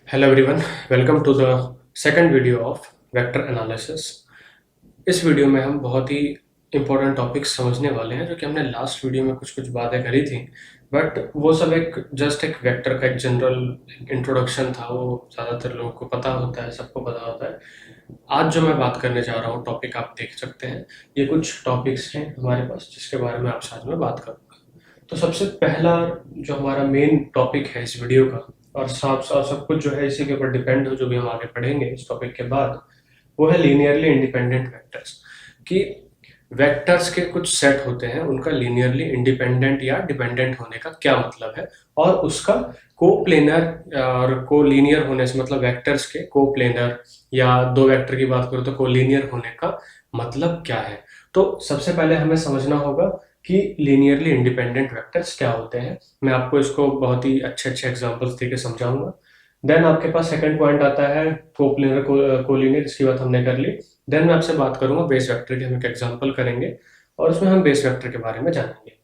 Hello everyone, welcome to the second video of vector analysis. इस video में हम बहुत ही इम्पोर्टेंट टॉपिक्स समझने वाले हैं जो कि हमने लास्ट वीडियो में कुछ कुछ बातें करी थी, बट वो सब एक जस्ट एक वेक्टर का एक जनरल इंट्रोडक्शन था। वो ज़्यादातर लोगों को पता होता है, सबको पता होता है। आज जो मैं बात करने जा रहा हूँ टॉपिक आप देख सकते हैं, ये कुछ टॉपिक्स हैं हमारे पास जिसके बारे में आपसे आज मैं बात करूँगा। तो सबसे पहला जो हमारा मेन टॉपिक है इस वीडियो का, और साफ साफ सब कुछ जो है इसी के ऊपर डिपेंड हो, जो भी हम आगे पढ़ेंगे इस टॉपिक के बाद, वो है लीनियरली इंडिपेंडेंट वेक्टर्स। कि वेक्टर्स के कुछ सेट होते हैं, उनका लीनियरली इंडिपेंडेंट या डिपेंडेंट होने का क्या मतलब है, और उसका कोप्लेनर और कोलीनियर होने से मतलब वेक्टर्स के कोप्लेनर या दो वेक्टर की बात करूं तो कोलीनियर होने का मतलब क्या है। तो सबसे पहले हमें समझना होगा कि लीनियरली इंडिपेंडेंट वेक्टर्स क्या होते हैं। मैं आपको इसको बहुत ही अच्छे अच्छे एग्जांपल्स देके समझाऊंगा। देन आपके पास सेकंड पॉइंट आता है कोप्लेनर कोलीनियर, इसकी बात हमने कर ली। देन मैं आपसे बात करूंगा बेस वेक्टर की, हम एक एग्जांपल करेंगे और उसमें हम बेस वेक्टर के बारे में जानेंगे।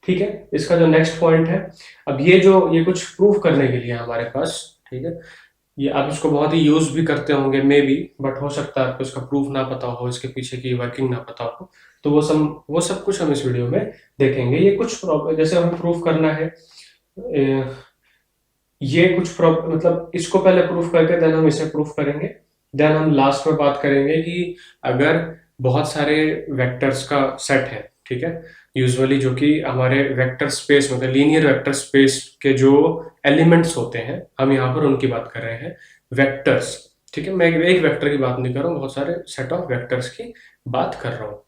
ठीक है, इसका जो नेक्स्ट पॉइंट है, अब ये कुछ प्रूफ करने के लिए हमारे पास, ठीक है, ये आप इसको बहुत ही यूज भी करते होंगे मे बी, बट हो सकता है आपको इसका प्रूफ ना पता हो, इसके पीछे की वर्किंग ना पता हो। तो वो सब कुछ हम इस वीडियो में देखेंगे। ये कुछ जैसे हमें प्रूफ करना है, ये कुछ मतलब इसको पहले प्रूफ करके देन हम इसे प्रूफ करेंगे। देन हम लास्ट में बात करेंगे कि अगर बहुत सारे वेक्टर्स का सेट है, ठीक है, यूजुअली जो कि हमारे वेक्टर स्पेस मतलब लीनियर वेक्टर स्पेस के जो एलिमेंट्स होते हैं, हम यहाँ पर उनकी बात कर रहे हैं, वेक्टर्स। ठीक है, मैं एक वेक्टर की बात नहीं कर रहा हूँ, बहुत सारे सेट ऑफ वेक्टर्स की बात कर रहा हूँ।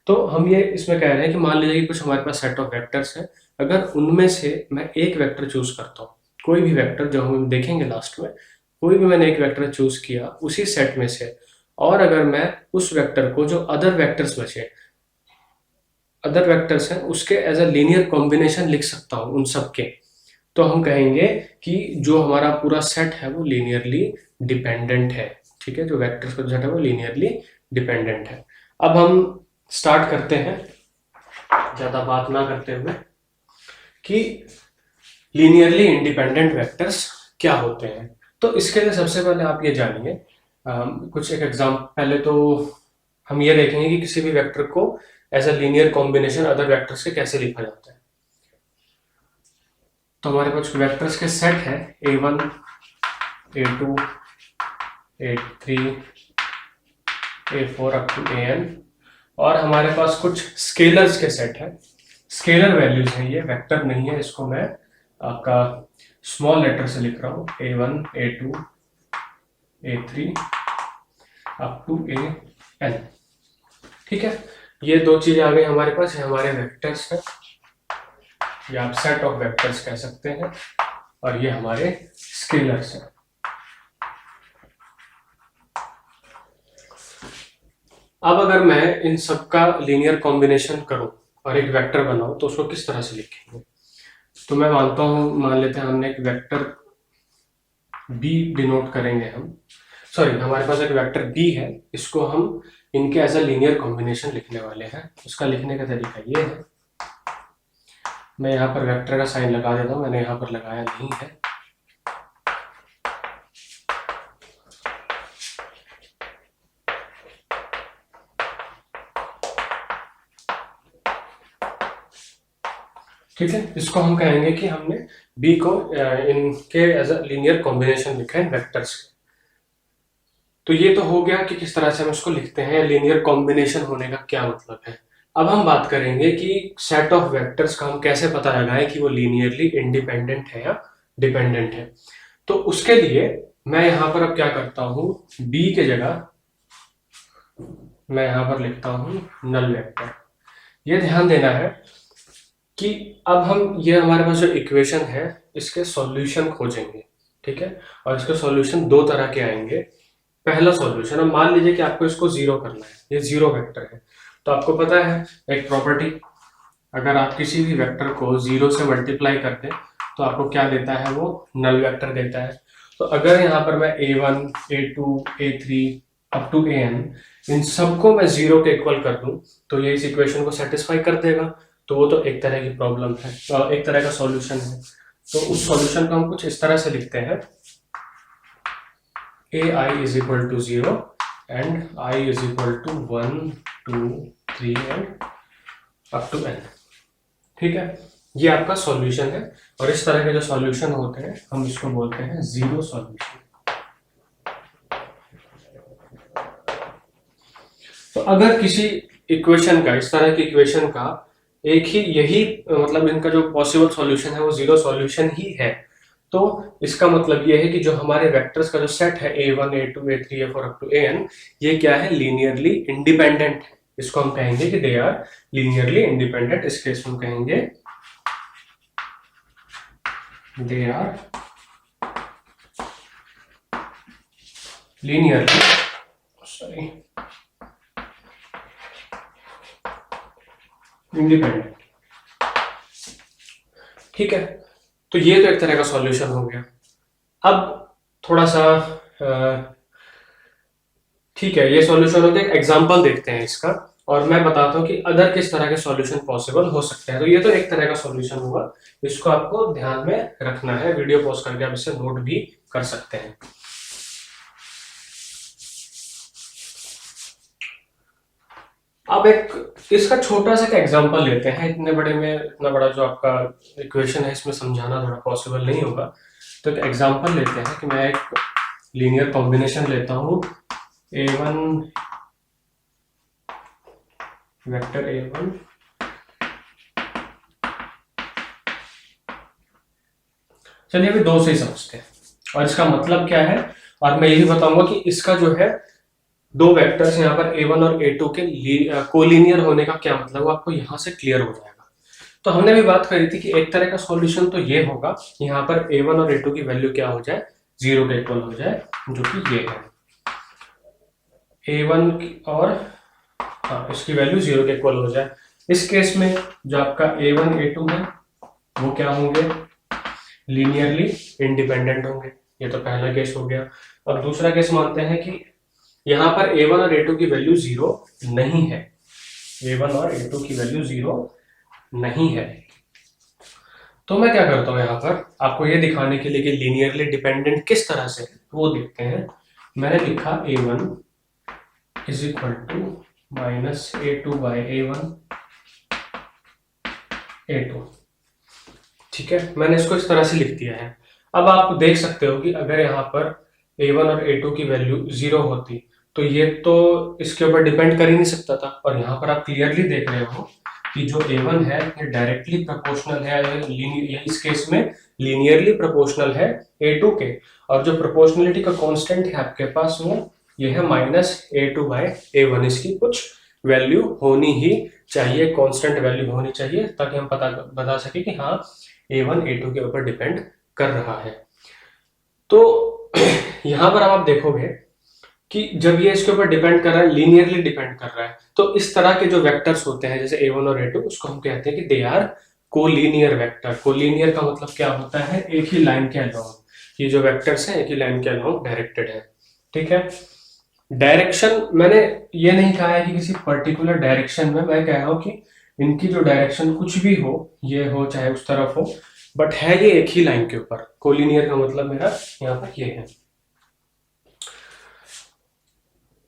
तो हम ये इसमें कह रहे हैं कि मान लीजिए कि कुछ हमारे पास सेट ऑफ वेक्टर्स है, अगर उनमें से मैं एक वेक्टर चूज करता हूँ, कोई भी वेक्टर जो हम देखेंगे लास्ट में, कोई भी मैंने एक वेक्टर चूज किया उसी सेट में से, और अगर मैं उस वेक्टर को जो अदर वेक्टर्स बचे, अदर वेक्टर्स हैं, उसके एज अ लीनियर कॉम्बिनेशन लिख सकता हूँ उन सब के, तो हम कहेंगे कि जो हमारा पूरा सेट है वो लीनियरली डिपेंडेंट है। ठीक है, जो वेक्टर्स का सेट है वो लीनियरली डिपेंडेंट है। अब हम स्टार्ट करते हैं ज्यादा बात ना करते हुए कि लीनियरली इंडिपेंडेंट वेक्टर्स क्या होते हैं। तो इसके लिए सबसे पहले आप ये जानिए, कुछ एक एग्जाम पहले तो हम ये देखेंगे कि किसी भी वेक्टर को as a linear combination other vector से कैसे लिखा जाता है। तो हमारे पास वेक्टर्स के सेट है A1, A2, A3, A4 up to AN, और हमारे पास कुछ स्केलर्स के सेट है। स्केलर वैल्यूज है, ये वेक्टर नहीं है, इसको मैं आपका स्मॉल लेटर से लिख रहा हूँ, A1, A2, A3 up to AN। ठीक है, ये दो चीजें आ गई हमारे पास, ये हमारे वेक्टर्स है, या आप सेट ऑफ वेक्टर्स कह सकते हैं, और ये हमारे स्केलर्स हैं। अब अगर मैं इन सब का लीनियर कॉम्बिनेशन करूं और एक वेक्टर बनाऊं तो उसको किस तरह से लिखेंगे। तो मैं मानता हूं, मान लेते हैं हमने एक वेक्टर बी डिनोट करेंगे हम, सॉरी हमारे पास एक वेक्टर बी है, इसको हम इनके एज अ लीनियर कॉम्बिनेशन लिखने वाले हैं। उसका लिखने का तरीका ये है, मैं यहाँ पर वेक्टर का साइन लगा देता हूँ, मैंने यहाँ पर लगाया नहीं है। ठीक है, इसको हम कहेंगे कि हमने बी को इनके एज अ लीनियर कॉम्बिनेशन लिखा है वेक्टर्स के। तो ये तो हो गया कि किस तरह से हम इसको लिखते हैं, लीनियर कॉम्बिनेशन होने का क्या मतलब है। अब हम बात करेंगे कि सेट ऑफ वेक्टर्स का हम कैसे पता लगाएं कि वो लीनियरली इंडिपेंडेंट है या डिपेंडेंट है। तो उसके लिए मैं यहाँ पर अब क्या करता हूँ, बी के जगह मैं यहाँ पर लिखता हूँ नल वेक्टर। ये ध्यान देना है कि अब हम ये हमारे पास जो इक्वेशन है इसके सॉल्यूशन खोजेंगे। ठीक है, और इसके सॉल्यूशन दो तरह के आएंगे। पहला सॉल्यूशन, अब मान लीजिए कि आपको इसको जीरो करना है, ये जीरो वेक्टर है, तो आपको पता है एक प्रॉपर्टी, अगर आप किसी भी वेक्टर को जीरो से मल्टीप्लाई करते हैं तो आपको क्या देता है, वो नल वेक्टर देता है। तो अगर यहाँ पर मैं A1, A2, A3 up to AN इन सबको मैं जीरो के इक्वल कर दूं तो ये इस इक्वेशन को सेटिस्फाई कर देगा। तो वो तो एक तरह की प्रॉब्लम है, एक तरह का सॉल्यूशन है। तो उस सॉल्यूशन को हम कुछ इस तरह से लिखते हैं ai is equal to 0 and i is equal to 1 2 3 and up to n। ठीक है, ये आपका सॉल्यूशन है। और इस तरह के जो सॉल्यूशन होते हैं हम इसको बोलते हैं जीरो सॉल्यूशन। तो अगर किसी इक्वेशन का, इस तरह की इक्वेशन का एक ही यही मतलब इनका जो पॉसिबल सॉल्यूशन है वो जीरो सॉल्यूशन ही है, तो इसका मतलब ये है कि जो हमारे वेक्टर्स का जो सेट है a1 a2 a3 a4 up to an, ये क्या है, लीनियरली इंडिपेंडेंट है। इसको हम कहेंगे कि दे आर लीनियरली इंडिपेंडेंट। इस केस में हम कहेंगे दे आर लीनियरली इंडिपेंडेंट। ठीक है, तो ये तो एक तरह का सॉल्यूशन हो गया। अब थोड़ा सा ठीक है, ये सॉल्यूशन हो गया। एग्जांपल देखते हैं इसका, और मैं बताता हूँ कि अदर किस तरह के सॉल्यूशन पॉसिबल हो सकते हैं। तो ये तो एक तरह का सॉल्यूशन हुआ, इसको आपको ध्यान में रखना है। वीडियो पॉज करके आप इसे नोट भी कर सकते हैं। अब एक इसका छोटा सा एग्जांपल लेते हैं। इतने बड़े में, इतना बड़ा जो आपका इक्वेशन है इसमें समझाना थोड़ा पॉसिबल नहीं होगा। तो एक एग्जांपल लेते हैं कि मैं एक लीनियर कॉम्बिनेशन लेता हूँ a1 वेक्टर a1 चलिए अभी दो से ही समझते हैं और इसका मतलब क्या है। और मैं ये भी बताऊंगा कि इसका जो है दो वेक्टर्स यहाँ पर a1 और a2 के कोलिनियर होने का क्या मतलब वो आपको यहाँ से क्लियर हो जाएगा। तो हमने भी बात करी थी कि एक तरह का सॉल्यूशन तो ये होगा, यहाँ पर a1 और a2 की वैल्यू क्या हो जाए, 0 के इक्वल हो जाए, जो कि ये है a1 और हाँ इसकी वैल्यू 0 के इक्वल हो जाए। इस केस में जो आपका a1 a2 है वो क्या होंगे, लीनियरली इंडिपेंडेंट होंगे। ये तो पहला केस हो गया। और दूसरा केस मानते हैं कि यहाँ पर a1 और a2 की वैल्यू 0 नहीं है, a1 और a2 की वैल्यू 0 नहीं है। तो मैं क्या करता हूँ यहाँ पर आपको ये दिखाने के लिए कि लीनियरली डिपेंडेंट किस तरह से वो देखते हैं। मैंने लिखा a1 is equal to minus a2 by a1 a2। ठीक है, मैंने इसको इस तरह से लिख दिया है। अब आप देख सकते हो कि अगर यहाँ पर a1 और a2 की वैल्यू 0 होती तो ये तो इसके ऊपर डिपेंड कर ही नहीं सकता था। और यहाँ पर आप क्लियरली देख रहे हो कि जो a1 है ये डायरेक्टली प्रोपोर्शनल है, या इस केस में लीनियरली प्रोपोर्शनल है a2 के। और जो प्रोपोर्शनलिटी का कांस्टेंट है आपके पास वो ये है माइनस a2 बाई a1। इसकी कुछ वैल्यू होनी ही चाहिए, कांस्टेंट वैल्यू होनी चाहिए, ताकि हम बता सके कि हाँ a1 a2 के ऊपर डिपेंड कर रहा है। तो यहां पर आप देखोगे कि जब ये इसके ऊपर डिपेंड कर रहा है, लीनियरली डिपेंड कर रहा है, तो इस तरह के जो वेक्टर्स होते हैं जैसे a1 और a2 उसको हम कहते हैं कि they are collinear vector. Collinear का मतलब क्या होता है, एक ही लाइन के अलोंग ये जो वेक्टर्स हैं एक ही लाइन के अलोंग डायरेक्टेड है। ठीक है, डायरेक्शन मैंने ये नहीं कहा है कि किसी पर्टिकुलर डायरेक्शन में, मैं कह रहा हूं कि इनकी जो डायरेक्शन कुछ भी हो, ये हो चाहे उस तरफ हो, बट है ये एक ही लाइन के ऊपर। कोलिनियर का मतलब मेरा यहाँ पर ये है।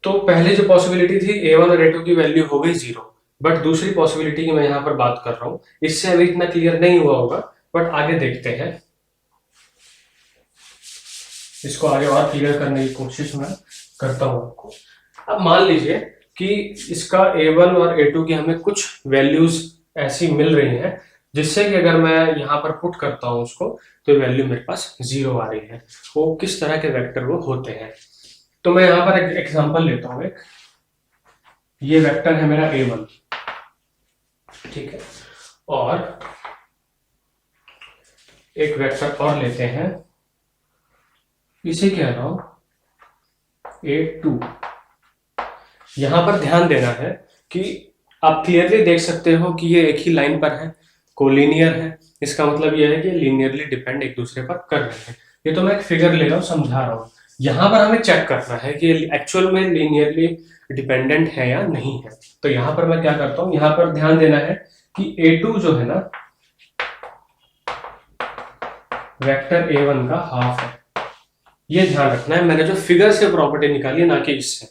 तो पहले जो पॉसिबिलिटी थी a1 और a2 की वैल्यू हो गई 0, बट दूसरी पॉसिबिलिटी की मैं यहाँ पर बात कर रहा हूँ, इससे अभी इतना क्लियर नहीं हुआ होगा, बट आगे देखते हैं। इसको आगे और क्लियर करने की कोशिश मैं करता हूँ आपको। अब मान लीजिए कि इसका a1 और a2 की हमें कुछ वैल्यूज ऐसी मिल रही हैं जिससे कि अगर मैं यहाँ पर पुट करता हूँ उसको तो वैल्यू मेरे पास 0 आ रही है। वो किस तरह के वेक्टर वो होते हैं, तो मैं यहाँ पर एक एग्जांपल लेता हूँ। एक ये वेक्टर है मेरा a1, ठीक है, और एक वेक्टर और लेते हैं, इसे कह रहा हूं a2। यहां पर ध्यान देना है कि आप क्लियरली देख सकते हो कि ये एक ही लाइन पर है, कोलिनियर है। इसका मतलब यह है कि लीनियरली डिपेंड एक दूसरे पर कर रहे हैं। ये तो मैं एक फिगर ले रहा हूं, समझा रहा हूं। यहां पर हमें चेक करना है कि एक्चुअल में लीनियरली डिपेंडेंट है या नहीं है। तो यहां पर मैं क्या करता हूं, यहां पर ध्यान देना है कि a2 जो है ना वेक्टर a1 का हाफ है। ये ध्यान रखना है, मैंने जो फिगर से प्रॉपर्टी निकाली है ना कि इससे।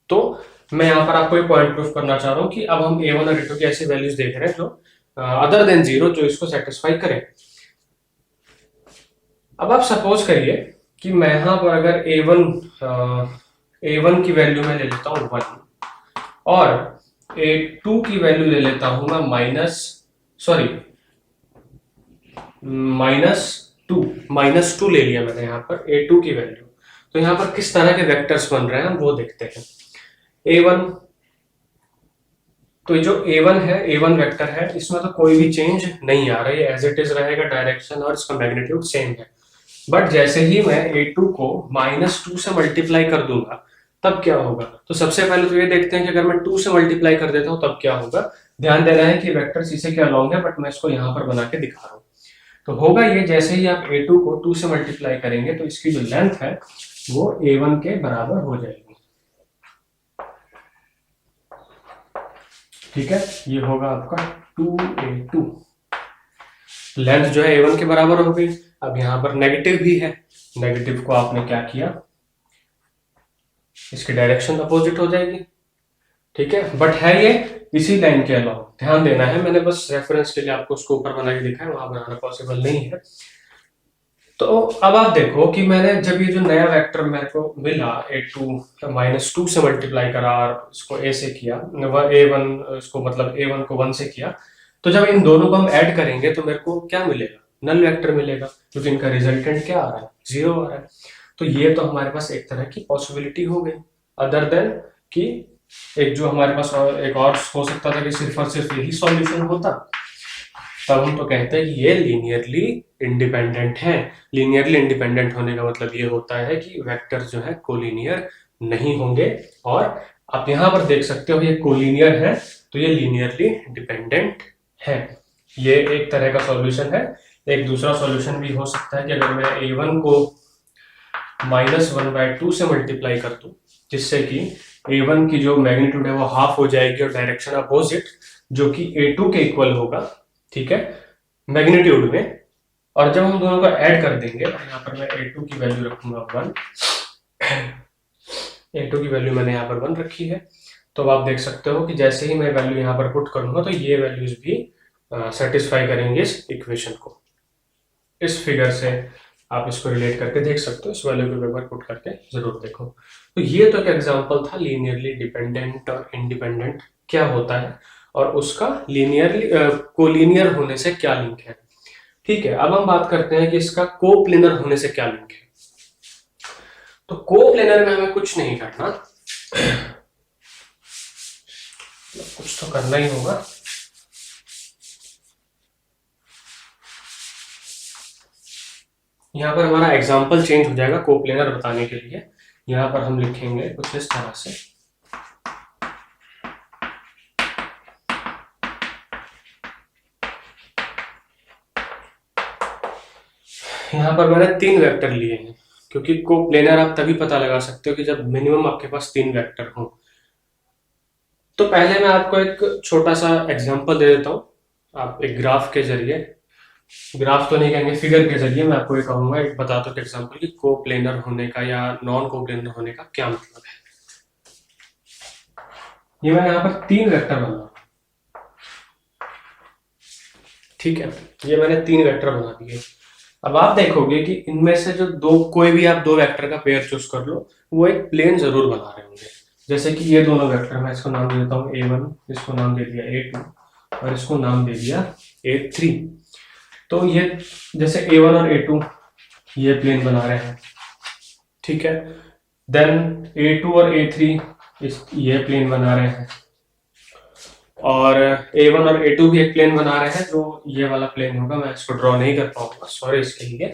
तो मैं यहाँ पर आपको एक पॉइंट प्रूफ करना चाह रहा हूँ कि अब हम a1 और a2 की ऐसी वैल्यूज देख रहे हैं जो अदर देन 0 जो इसको सेटिस्फाई करें। अब आप सपोज करिए कि मैं यहाँ पर अगर a1 की वैल्यू में ले लेता हूँ 1 और a2 की वैल्यू ले लेता हूं मैं माइनस टू ले लिया मैंने यहाँ पर a2 की वैल्यू। तो यहाँ पर किस तरह के वेक्टर्स बन रहे हैं वो देखते हैं। a1, तो जो a1 है, a1 वेक्टर है, इसमें तो कोई भी चेंज नहीं आ रहा है, एज इट इज रहेगा, डायरेक्शन और इसका मैग्नीट्यूड सेम है। बट जैसे ही मैं a2 को -2 से मल्टीप्लाई कर दूंगा तब क्या होगा। तो सबसे पहले तो ये देखते हैं कि अगर मैं 2 से मल्टीप्लाई कर देता हूं तब क्या होगा। ध्यान देना है कि वेक्टर इसी के अलॉन्ग है, बट मैं इसको यहां पर बना के दिखा रहा हूं। तो होगा ये, जैसे ही आप a2 को 2 से मल्टीप्लाई करेंगे तो इसकी जो लेंथ है वो a1 के बराबर हो जाएगी। ठीक है, ये होगा आपका 2a2। लेंथ जो है a1 के बराबर हो गई। अब यहां पर नेगेटिव भी है, नेगेटिव को आपने क्या किया, इसकी डायरेक्शन अपोजिट हो जाएगी। ठीक है, बट है ये इसी लाइन के अलावा, ध्यान देना है, मैंने बस रेफरेंस के लिए आपको उसको ऊपर बना के दिखा है, वहां बनाना पॉसिबल नहीं है। तो अब आप देखो कि मैंने जब ये जो नया वेक्टर मेरे को मिला a2 -2 से मल्टीप्लाई करा और इसको a से किया, a1 इसको मतलब a1 को 1 से किया, तो जब इन दोनों को हम ऐड करेंगे तो मेरे को क्या मिलेगा, नल वेक्टर मिलेगा, क्योंकि इनका रिजल्टेंट क्या आ रहा है, 0 आ रहा है। तो ये तो हमारे पास एक तरह की पॉसिबिलिटी हो गई, अदर देन कि एक जो हमारे पास एक और हो सकता था कि सिर्फ और सिर्फ यही सॉल्यूशन होता, तब हम तो कहते हैं कि ये लीनियरली इंडिपेंडेंट है। लीनियरली इंडिपेंडेंट होने का मतलब ये होता है कि वेक्टर जो है कोलिनियर नहीं होंगे। और आप यहां पर देख सकते हो ये कोलिनियर है, तो ये लीनियरली डिपेंडेंट है। ये एक तरह का सॉल्यूशन है। एक दूसरा सॉल्यूशन भी हो सकता है कि अगर मैं a1 को -1/2 से मल्टीप्लाई कर दूं, जिससे कि a1 की जो मैग्नीट्यूड है वो हाफ हो जाएगी और डायरेक्शन अपोजिट, जो कि a2 के इक्वल होगा, ठीक है, मैग्नीट्यूड में। और जब हम दोनों को ऐड कर देंगे, यहाँ पर मैं a2 की वैल्यू रखूंगा 1, a2 की वैल्यू मैंने यहाँ पर 1 रखी है। तो आप देख सकते हो कि जैसे ही मैं वैल्यू यहाँ पर पुट करूंगा तो ये वैल्यूज भी सेटिस्फाई करेंगे इस इक्वेशन को। इस फिगर से आप इसको रिलेट करके देख सकते हो, इस वैल्यू को एक बार पुट करके जरूर देखो। तो ये तो एक एग्जांपल था लीनियरली डिपेंडेंट और इंडिपेंडेंट क्या होता है और उसका लीनियरली कोलिनियर होने से क्या लिंक है। ठीक है, अब हम बात करते हैं कि इसका कोप्लेनर होने से क्या लिंक है। तो कोप्लेनर में हमें कुछ नहीं करना, कुछ तो करना ही होगा। यहाँ पर हमारा एग्जाम्पल चेंज हो जाएगा कोप्लेनर बताने के लिए। यहाँ पर हम लिखेंगे कुछ इस तरह से, यहाँ पर मैंने 3 वेक्टर लिए हैं, क्योंकि कोप्लेनर आप तभी पता लगा सकते हो कि जब मिनिमम आपके पास 3 वेक्टर हो। तो पहले मैं आपको एक छोटा सा एग्जांपल दे देता हूँ, आप एक ग्राफ के जरिए, ग्राफ तो नहीं कहेंगे, फिगर के जरिए मैं आपको ये कहूंगा, एक बता दो एग्जांपल कि कोप्लेनर होने का या नॉन कोप्लेनर होने का क्या मतलब है। ये मैंने यहाँ पर 3 वेक्टर बना, ठीक है, ये मैंने 3 वेक्टर बना दिए। अब आप देखोगे कि इनमें से जो कोई भी आप 2 वेक्टर का पेयर चूज कर लो, वो एक प्लेन जरूर बना रहे होंगे। जैसे कि ये दोनों वेक्टर, मैं इसको नाम दे देता हूँ a1, इसको नाम दे दिया a2 और इसको नाम दे दिया a3। तो ये जैसे a1 और a2 ये प्लेन बना रहे हैं, ठीक है, देन a2 और a3 ये प्लेन बना रहे हैं, और a1 और a2 भी एक प्लेन बना रहे हैं जो ये वाला प्लेन होगा। मैं इसको ड्रॉ नहीं कर पाऊंगा, सॉरी इसके लिए,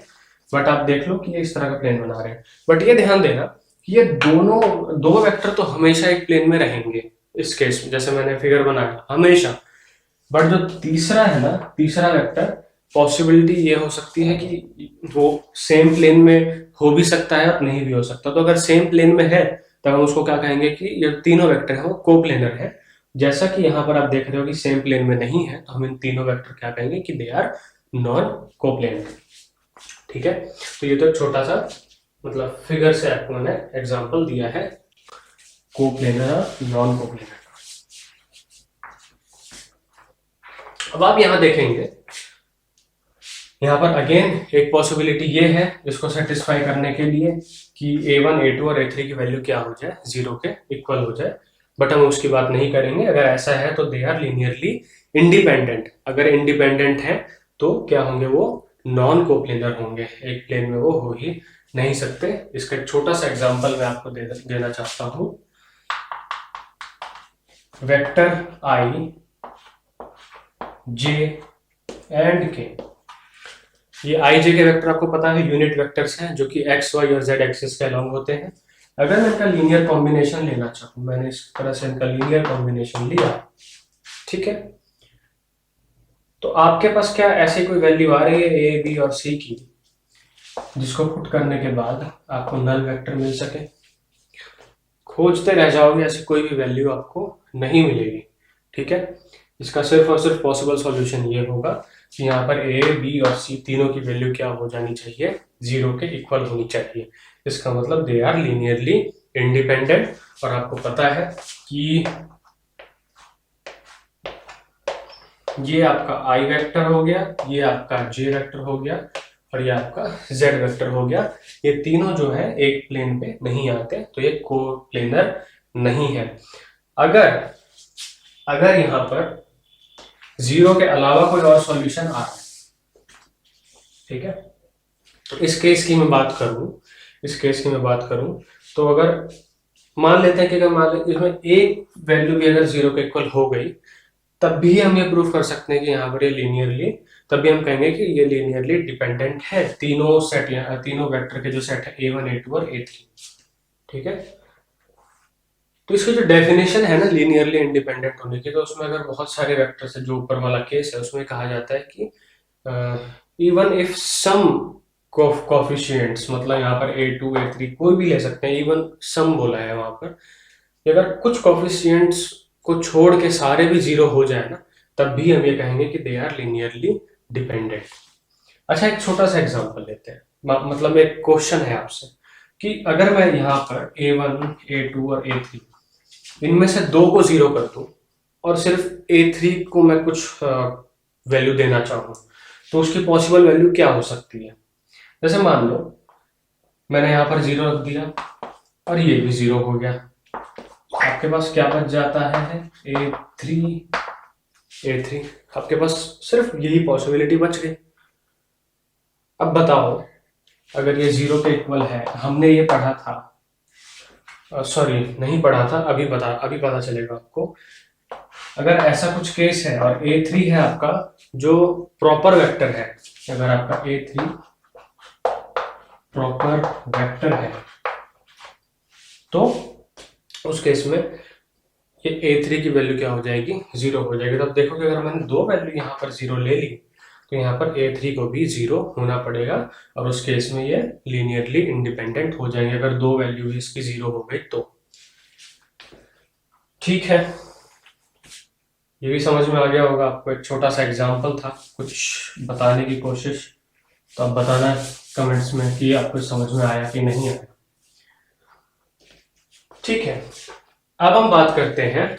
बट आप देख लो कि ये इस तरह का प्लेन बना रहे हैं। बट ये ध्यान देना कि ये दोनों 2 वेक्टर तो हमेशा एक प्लेन में रहेंगे इस केस में, जैसे मैंने फिगर बनाया हमेशा। बट जो तीसरा है ना, तीसरा वेक्टर, पॉसिबिलिटी ये हो सकती है कि वो सेम प्लेन में हो भी सकता है और नहीं भी हो सकता। तो अगर सेम प्लेन में है तब हम उसको क्या कहेंगे कि ये तीनों वेक्टर है वो कोप्लेनर है। जैसा कि यहाँ पर आप देख रहे हो कि सेम प्लेन में नहीं है, तो हम इन तीनों वेक्टर क्या कहेंगे कि दे आर नॉन कोप्लेनर। ठीक है, तो ये तो एक छोटा सा मतलब फिगर से आपको मैंने एग्जांपल दिया है कोप्लेनर और नॉन कोप्लेनर। अब आप यहां देखेंगे, यहाँ पर अगेन एक पॉसिबिलिटी ये है इसको सेटिस्फाई करने के लिए कि a1 a2 और a3 की वैल्यू क्या हो जाए, जीरो के इक्वल हो जाए, बट हम उसकी बात नहीं करेंगे। अगर ऐसा है तो दे आर लीनियरली इंडिपेंडेंट। अगर इंडिपेंडेंट है तो क्या होंगे, वो नॉन कोप्लेनर होंगे, एक प्लेन में वो हो ही नहीं सकते। इसका एक छोटा सा एग्जांपल मैं आपको देना चाहता हूं। Vector i j and k, ये आई जे के वेक्टर आपको पता है यूनिट वेक्टर्स हैं जो कि एक्स वाई और जेड एक्सिस के अलॉन्ग होते हैं। अगर मैं इनका लीनियर कॉम्बिनेशन लेना चाहूँ, मैंने इस तरह से इनका लीनियर कॉम्बिनेशन लिया, ठीक है, तो आपके पास क्या ऐसी कोई वैल्यू आ रही है ए बी और सी की जिसको पुट करने के बाद आपको नल वेक्टर मिल सके? खोजते रह जाओगे, ऐसी कोई भी वैल्यू आपको नहीं मिलेगी, ठीक है। इसका सिर्फ और सिर्फ पॉसिबल सॉल्यूशन ये होगा कि यहाँ पर ए बी और सी तीनों की वैल्यू क्या हो जानी चाहिए, जीरो के इक्वल होनी चाहिए। इसका मतलब दे आर लीनियरली इंडिपेंडेंट। और आपको पता है कि ये आपका आई वेक्टर हो गया, ये आपका जे वेक्टर हो गया और ये आपका जेड वेक्टर हो गया। ये तीनों जो है एक प्लेन पे नहीं आते, तो ये को प्लेनर नहीं है। अगर अगर यहाँ पर जीरो के अलावा कोई और सॉल्यूशन आ रहा है, ठीक है, तो इस केस की मैं बात करूं तो अगर मान लेते हैं कि अगर मान लें इसमें एक वैल्यू भी अगर जीरो के इक्वल हो गई, तब भी हम ये प्रूव कर सकते हैं कि यहाँ पर ये लीनियरली, तब भी हम कहेंगे कि ये लीनियरली डिपेंडेंट है। तीनों सेट, तीनों वेक्टर के जो सेट है a1 a2 और a3, ठीक है। तो इसकी जो डेफिनेशन है ना लीनियरली इंडिपेंडेंट होने की, तो उसमें अगर बहुत सारे वेक्टर्स है, जो ऊपर वाला केस है उसमें कहा जाता है कि इवन इफ सम कोफिशिएंट्स, मतलब यहाँ पर a2 a3 कोई भी ले सकते हैं, इवन सम बोला है वहां पर, अगर कुछ कोफिशिएंट्स को छोड़ के सारे भी जीरो हो जाए ना, तब भी हम ये कहेंगे कि दे आर लीनियरली डिपेंडेंट। अच्छा, एक छोटा सा एग्जांपल लेते हैं, मतलब एक क्वेश्चन है आपसे कि अगर मैं यहाँ पर a1 a2 और a3 इनमें से दो को जीरो कर दूं और सिर्फ a3 को मैं कुछ वैल्यू देना चाहूँ, तो उसकी पॉसिबल वैल्यू क्या हो सकती है? जैसे मान लो मैंने यहाँ पर जीरो रख दिया और ये भी जीरो हो गया, आपके पास क्या बच जाता है, a3 आपके पास सिर्फ यही पॉसिबिलिटी बच गई। अब बताओ, अगर ये जीरो के इक्वल है, हमने ये पढ़ा था, सॉरी नहीं पढ़ा था, अभी पता चलेगा आपको। अगर ऐसा कुछ केस है और a3 है आपका जो प्रॉपर वेक्टर है, अगर आपका a3 प्रॉपर वेक्टर है, तो उस केस में ये a3 की वैल्यू क्या हो जाएगी, जीरो हो जाएगी। तो अब देखोगे अगर मैंने दो वैल्यू यहाँ पर जीरो ले ली, तो यहाँ पर a3 को भी जीरो होना पड़ेगा और उस केस में ये लीनियरली इंडिपेंडेंट हो जाएंगे, अगर दो वैल्यू इसकी जीरो हो गई तो। ठीक है, ये भी समझ में आ गया होगा आपको। एक छोटा सा एग्जांपल था कुछ बताने की कोशिश, तो आप बताना कमेंट्स में कि आपको समझ में आया कि नहीं आया। ठीक है, अब हम बात करते हैं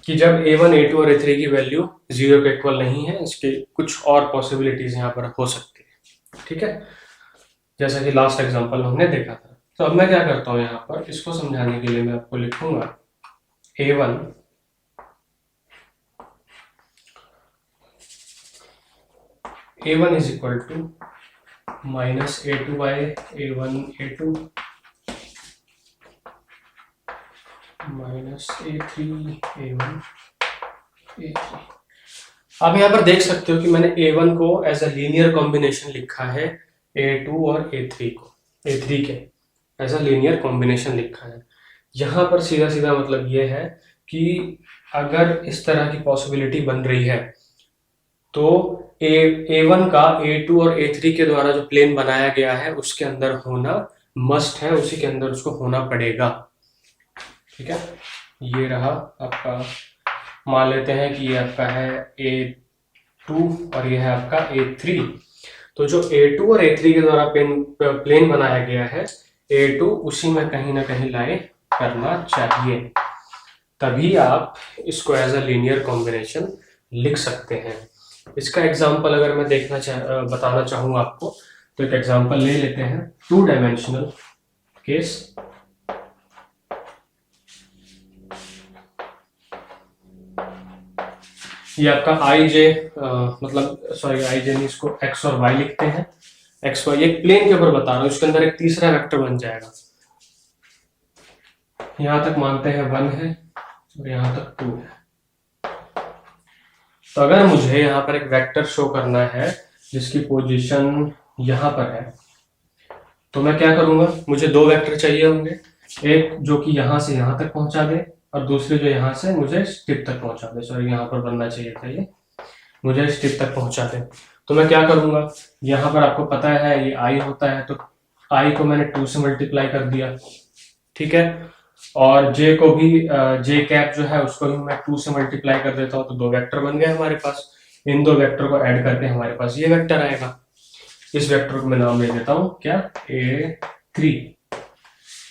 कि जब a1 a2 और a3 की वैल्यू जीरो के इक्वल नहीं है, इसके कुछ और पॉसिबिलिटीज यहाँ पर हो सकती है, ठीक है, जैसा कि लास्ट एग्जांपल हमने देखा था। तो अब मैं क्या करता हूँ, यहाँ पर इसको समझाने के लिए मैं आपको लिखूंगा a1 is equal to minus a2 by a1 a2 minus a3 a1 a3। आप यहाँ पर देख सकते हो कि मैंने a1 को एज अ लीनियर कॉम्बिनेशन लिखा है a2 और a3 को, a3 के एज अ लीनियर कॉम्बिनेशन लिखा है। यहाँ पर सीधा सीधा मतलब ये है कि अगर इस तरह की पॉसिबिलिटी बन रही है, तो a1 का a2 और a3 के द्वारा जो प्लेन बनाया गया है उसके अंदर होना मस्ट है, उसी के अंदर उसको होना पड़ेगा, ठीक है। ये रहा आपका, मान लेते हैं कि ये आपका है a2 और ये है आपका a3। तो जो A2 और A3 के द्वारा प्लेन बनाया गया है, A2 उसी में कहीं ना कहीं लाई करना चाहिए, तभी आप इसको एज अ लीनियर कॉम्बिनेशन लिख सकते हैं। इसका एग्जांपल अगर मैं बताना चाहूँ आपको, तो एक एग्जांपल ले लेते हैं, 2 डायमेंशनल केस। ये आपका आई जे मतलब सॉरी आई जे नहीं, इसको एक्स और वाई लिखते हैं। एक्स वाई एक प्लेन के ऊपर बता रहा हूँ, इसके अंदर एक तीसरा वेक्टर बन जाएगा। यहां तक मानते हैं 1 है और यहां तक 2 है। तो अगर मुझे यहाँ पर एक वेक्टर शो करना है जिसकी पोजीशन यहाँ पर है, तो मैं क्या करूंगा, मुझे 2 वेक्टर चाहिए होंगे, एक जो कि यहाँ से यहाँ तक पहुंचा दे और दूसरे जो यहाँ से मुझे इस टिप तक पहुंचा दे। सॉरी, यहाँ पर बनना चाहिए था, ये मुझे इस टिप तक पहुंचा दे। तो मैं क्या करूंगा, यहाँ पर आपको पता है ये आई होता है, तो आई को मैंने 2 से मल्टीप्लाई कर दिया, ठीक है। और जे को भी जे कैप जो है उसको भी मैं 2 से मल्टीप्लाई कर देता हूँ, तो 2 वेक्टर बन गए हमारे पास। इन 2 वेक्टर को ऐड करके हमारे पास ये वेक्टर आएगा। इस वेक्टर को मैं नाम दे देता हूँ क्या, A3।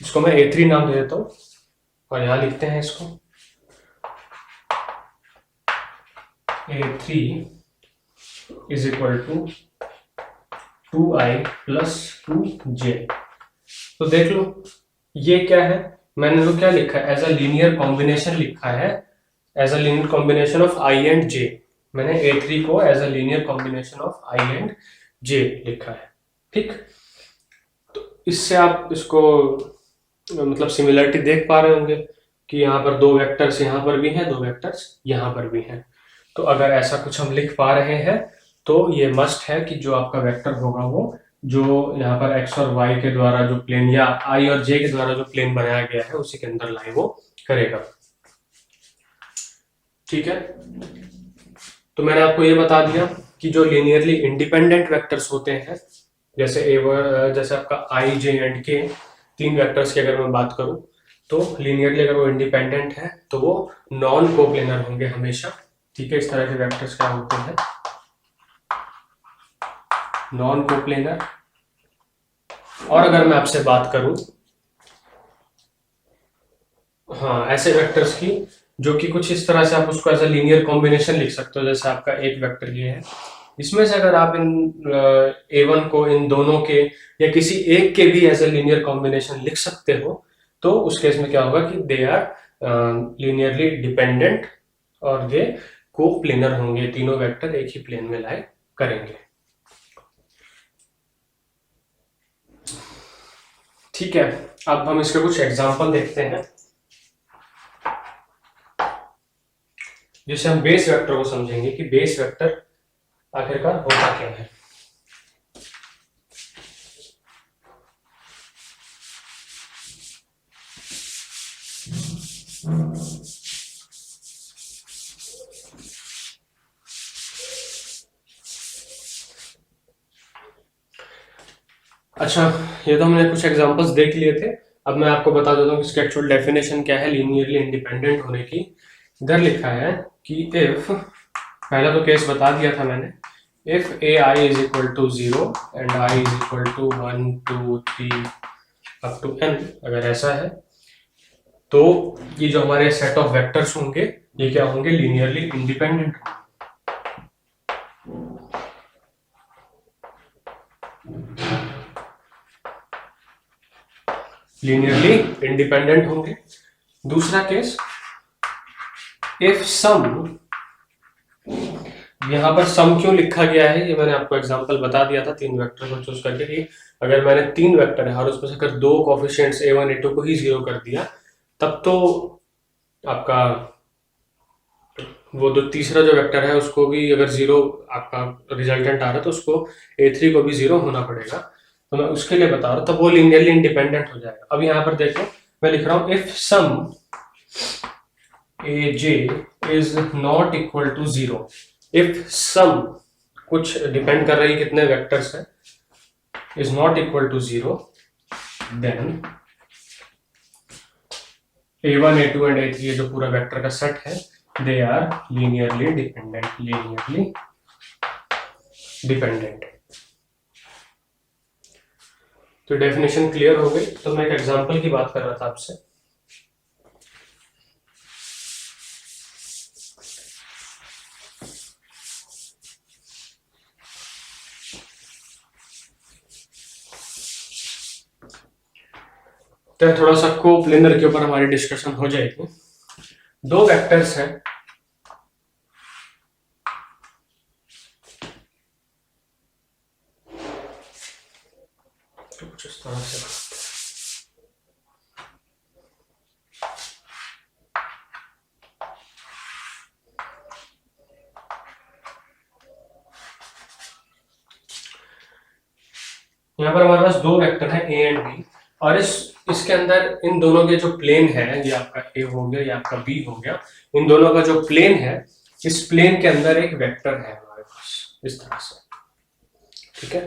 इसको मैं A3 नाम दे देता हूँ और यहां लिखते हैं इसको A3 is equal to 2i plus 2j। तो देख लो ये क्या है, मैंने तो क्या लिखा है, एज अ लीनियर कॉम्बिनेशन लिखा है, as a linear combination of i and j। मैंने A3 को as a linear combination of i and j लिखा है, ठीक। तो इससे आप इसको मतलब सिमिलरिटी देख पा रहे होंगे कि यहाँ पर 2 वेक्टर्स यहाँ पर भी हैं, 2 वेक्टर्स यहाँ पर भी हैं। तो अगर ऐसा कुछ हम लिख पा रहे हैं तो ये मस्ट है कि जो आपका वेक्टर होगा वो जो यहाँ पर x और y के द्वारा जो प्लेन या i और j के द्वारा जो प्लेन बनाया गया है उसी के अंदर लाई वो करेगा, ठीक है। तो मैंने आपको ये बता दिया कि जो लीनियरली इंडिपेंडेंट वेक्टर्स होते हैं, जैसे आपका i j and k, 3 vectors की अगर मैं बात करूं, तो लीनियरली अगर वो इंडिपेंडेंट है तो वो नॉन कोप्लेनर होंगे हमेशा, ठीक है। इस तरह के वेक्टर्स क्या होते हैं, नॉन कोप्लेनर। और अगर मैं आपसे बात करूं हाँ ऐसे वेक्टर्स की जो कि कुछ इस तरह से आप उसको एज अ लीनियर कॉम्बिनेशन लिख सकते हो, जैसे आपका एक वेक्टर ये है, इसमें से अगर आप इन A1 को इन दोनों के या किसी एक के भी एज अ लीनियर कॉम्बिनेशन लिख सकते हो, तो उस केस में क्या होगा कि दे आर लीनियरली डिपेंडेंट और ये कोप्लेनर होंगे, तीनों वेक्टर एक ही प्लेन में लाई करेंगे, ठीक है। अब हम इसके कुछ एग्जांपल देखते हैं जिससे हम बेस वेक्टर को समझेंगे कि बेस वेक्टर आखिरकार होता क्या है। अच्छा, ये तो हमने कुछ एग्जांपल्स देख लिए थे। अब मैं आपको बता देता हूँ इसकी एक्चुअल डेफिनेशन क्या है लीनियरली इंडिपेंडेंट होने की। इधर लिखा है कि इफ, पहला तो केस बता दिया था मैंने, if A I is equal to 0 and I is equal to 1 2 3 up to n, अगर ऐसा है तो ये जो हमारे सेट ऑफ वेक्टर्स होंगे ये क्या होंगे, लीनियरली इंडिपेंडेंट। लीनियरली इंडिपेंडेंट होंगे। दूसरा केस, इफ सम, यहां पर सम क्यों लिखा गया है ये मैंने आपको एग्जांपल बता दिया था 3 वेक्टर को चूज करके कि अगर मैंने 3 वेक्टर है और उसमें से अगर 2 कोफिशिएंट्स A1 A2 को ही 0 कर दिया, तब तो आपका वो जो तीसरा जो वेक्टर है उसको भी अगर 0 आपका रिजल्टेंट आ रहा है तो उसको A3 को भी 0 होना पड़ेगा। तो मैं उसके लिए बता रहा हूँ, तब वो लीनियरली इंडिपेंडेंट हो जाएगा। अब यहाँ पर देखो मैं लिख रहा हूँ if some AJ is not equal to 0, if some कुछ डिपेंड कर रही है कितने वेक्टर्स है, is not equal to 0, then A1 A2 and A3 जो पूरा वेक्टर का सेट है they are linearly dependent, linearly dependent. तो डेफिनेशन क्लियर हो गई। तो मैं एक एग्जांपल की बात कर रहा था आपसे। तो थोड़ा सा कोप्लेनर के ऊपर हमारी डिस्कशन हो जाएगी। दो वेक्टर्स हैं, तो कुछ इस तरह से यहाँ पर हमारे पास दो वेक्टर हैं ए एंड बी, और इसके अंदर इन दोनों के जो प्लेन है, ये आपका ए हो गया, ये आपका बी हो गया, इन दोनों का जो प्लेन है, इस प्लेन के अंदर एक वेक्टर है हमारे पास इस तरह से। ठीक है,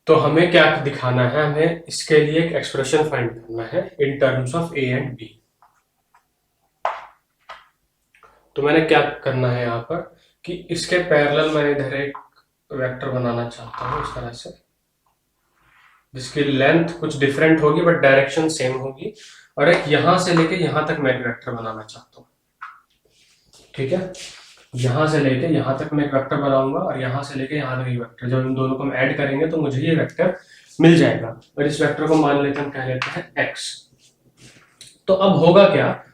तो हमें क्या दिखाना है, हमें इसके लिए एक एक्सप्रेशन फाइंड करना है in terms of A and B. तो मैंने क्या करना है यहाँ पर कि इसके पैरेलल मैं इधर एक वेक्टर बनाना चाहता हूँ इस तरह से, जिसकी लेंथ कुछ डिफरेंट होगी बट डायरेक्शन सेम होगी, और एक यहां से लेके यहां तक मैं एक वेक्टर बनाना चाहता हूँ। ठीक है, यहां से लेके यहां तक मैं एक वेक्टर बनाऊंगा, और यहां से लेके यहां तक एक वेक्टर। जब इन दोनों को हम ऐड करेंगे तो मुझे ये वेक्टर मिल जाएगा, और इस वेक्टर को मान लेते हैं, हम कह लेते हैं एक्स। तो अब होगा क्या,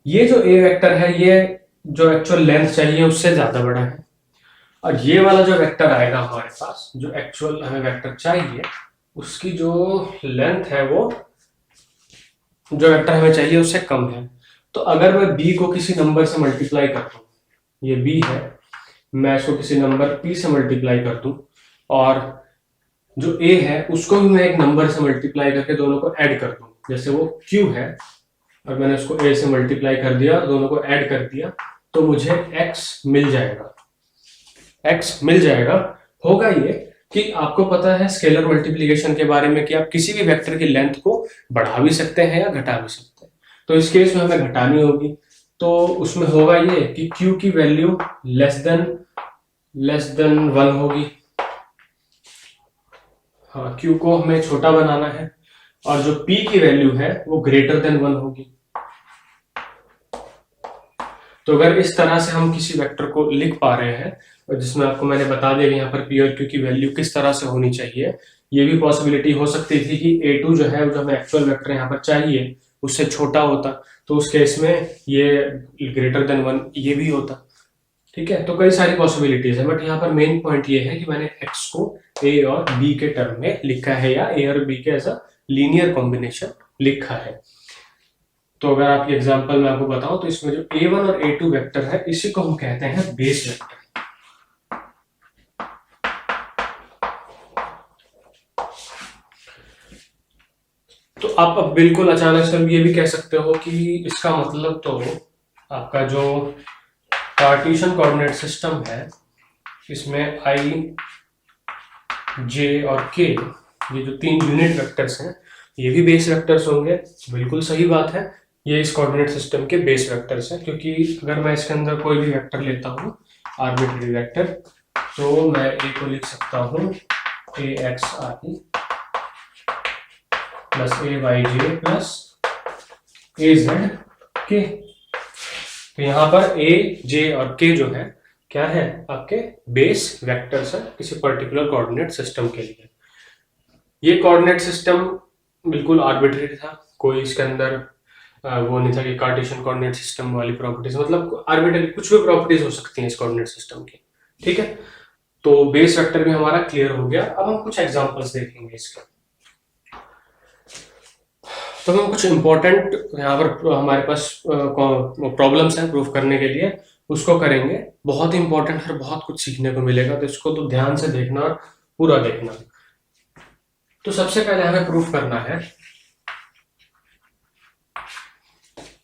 ये जो ए वेक्टर है, ये जो एक्चुअल लेंथ चाहिए उससे ज्यादा बड़ा है, और ये वाला जो वेक्टर आएगा हमारे पास, जो एक्चुअल हमें वेक्टर चाहिए, उसकी जो लेंथ है वो जो वेक्टर हमें चाहिए उससे कम है। तो अगर मैं b को किसी नंबर से मल्टीप्लाई कर दूं, ये b है, मैं इसको किसी नंबर p से मल्टीप्लाई कर दूं, और जो a है उसको भी मैं एक नंबर से मल्टीप्लाई करके दोनों को ऐड कर दूं, जैसे वो q है और मैंने उसको a से मल्टीप्लाई कर दिया और दोनों को ऐड कर दिया, तो मुझे x मिल जाएगा। x मिल जाएगा। होगा ये कि आपको पता है स्केलर मल्टीप्लिकेशन के बारे में कि आप किसी भी वेक्टर की लेंथ को बढ़ा भी सकते हैं या घटा भी सकते हैं। तो इस केस में हमें घटानी होगी, तो उसमें होगा ये कि q की वैल्यू लेस देन 1 होगी। हाँ, q को हमें छोटा बनाना है, और जो p की वैल्यू है वो ग्रेटर देन 1 होगी। तो अगर इस तरह से हम किसी वेक्टर को लिख पा रहे हैं, और जिसमें आपको मैंने बता दिया यहाँ पर पी और क्यू की वैल्यू किस तरह से होनी चाहिए, ये भी पॉसिबिलिटी हो सकती थी कि a2 जो है, जो हमें एक्चुअल वेक्टर यहाँ पर चाहिए, उससे छोटा होता, तो उस केस में ये ग्रेटर देन 1 ये भी होता। ठीक है, तो कई सारी पॉसिबिलिटीज है, बट यहाँ पर मेन पॉइंट ये है कि मैंने x को a और b के टर्म में लिखा है, या a और b के एज अ लीनियर कॉम्बिनेशन लिखा है। तो अगर आप ये एग्जांपल में आपको बताऊं, तो इसमें जो a1 और a2 वेक्टर है, इसी को हम कहते हैं बेस वेक्टर। तो आप अब बिल्कुल अचानक से ये भी कह सकते हो कि इसका मतलब तो आपका जो कार्टेशियन कोऑर्डिनेट सिस्टम है, इसमें i, j और k, ये जो तीन यूनिट वेक्टर्स हैं, ये भी बेस वेक्टर्स होंगे। बिल्कुल सही बात है, ये इस कोऑर्डिनेट सिस्टम के बेस वेक्टर्स हैं, क्योंकि अगर मैं इसके अंदर कोई भी वेक्टर लेता हूँ, आर्बिट्ररी वेक्टर, तो मैं a को लिख सकता हूँ axi plus ayj plus azk। तो यहाँ पर a, j और k जो है, क्या है, आपके बेस वेक्टर्स है किसी पर्टिकुलर कोऑर्डिनेट सिस्टम के लिए। ये कोऑर्डिनेट सिस्टम बिल्कुल आर्बिट्रेरी था, कोई इसके अंदर वो नहीं था कि कार्टेशियन कोऑर्डिनेट सिस्टम वाली प्रॉपर्टीज, मतलब आर्बिट्रेरी कुछ भी प्रॉपर्टीज हो सकती हैं इस कोऑर्डिनेट सिस्टम की। ठीक है, तो बेस वेक्टर भी हमारा क्लियर हो गया। अब हम कुछ एग्जांपल्स देखेंगे इसके। तो हम कुछ इंपॉर्टेंट यहाँ पर हमारे पास प्रॉब्लम्स हैं प्रूफ करने के लिए, उसको करेंगे। बहुत ही इंपॉर्टेंट है, बहुत कुछ सीखने को मिलेगा, तो इसको तो ध्यान से देखना और पूरा देखना। तो सबसे पहले हमें प्रूफ करना है